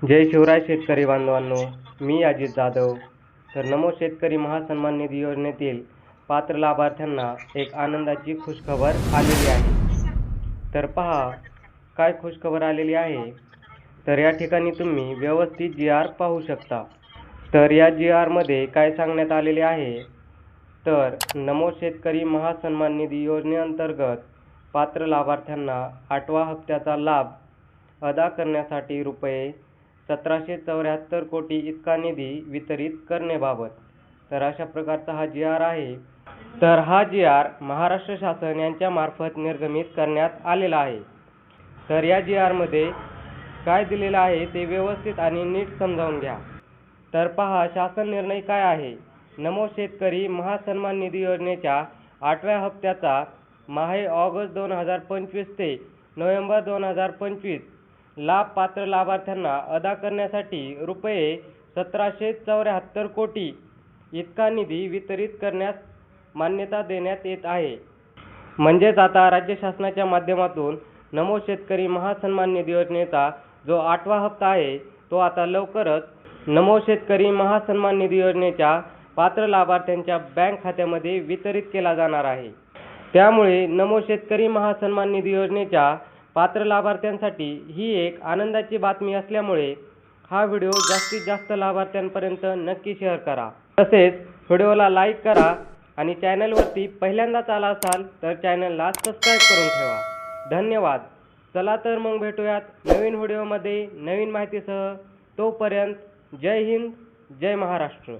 जय शिवराय शेतकरी बांधवांनो, मी अजित जाधव. तर नमो शेतकरी महासन्मान निधी योजनेतील पात्र लाभार्थ्यांना एक आनंदाची खुशखबर आलेली आहे. तर पहा काय खुशखबर आलेली आहे. तर या ठिकाणी तुम्ही व्यवस्थित GR पाहू शकता. तर या GR मध्ये काय सांगण्यात आलेले आहे, तर नमो शेतकरी महासन्मान निधी योजनेअंतर्गत पात्र लाभार्थ्यांना 8व्या हप्त्याचा लाभ अदा करण्यासाठी ₹1774 कोटी इतका निधी वितरित करण्याबाबत. तर अशा प्रकारचा हा GR आहे. तर हा GR महाराष्ट्र शासन यांच्या मार्फत निर्गमित करण्यात आलेला आहे. तर या GR मध्ये काय दिलेलं आहे ते व्यवस्थित आणि नीट समजावून घ्या. तर पहा शासन निर्णय काय आहे. नमो शेतकरी महासन्मान निधी योजनेच्या 8व्या हप्त्याचा माहे ऑगस्ट 2025 ते नोव्हेंबर 2025 लाभ पात्र लाभार्थ्यांना अदा करण्यासाठी ₹1774 कोटी इतका निधी वितरित करण्यास मान्यता देण्यात येत आहे. म्हणजेच आता राज्य शासनाच्या माध्यमातून नमो शेतकरी महासन्मान निधी योजनेचा जो 8वा हप्ता आहे तो आता लवकरच नमो शेतकरी महासन्मान निधी योजनेच्या पात्र लाभार्थ्यांच्या बँक खात्यामध्ये वितरित केला जाणार आहे. त्यामुळे नमो शेतकरी महासन्मान निधी योजनेच्या पात्र लाभार्थ्यांसाठी ही एक आनंदाची बातमी असल्यामुळे हा व्हिडिओ जास्तीत जास्त लाभार्थ्यांपर्यंत नक्की शेअर करा. तसेच व्हिडिओला लाईक करा आणि चॅनलवरती पहिल्यांदाच आला असाल तर चॅनलला सबस्क्राईब करून ठेवा. धन्यवाद. चला तर मग भेटूयात नवीन व्हिडिओमध्ये नवीन माहितीसह. तोपर्यंत जय हिंद, जय महाराष्ट्र.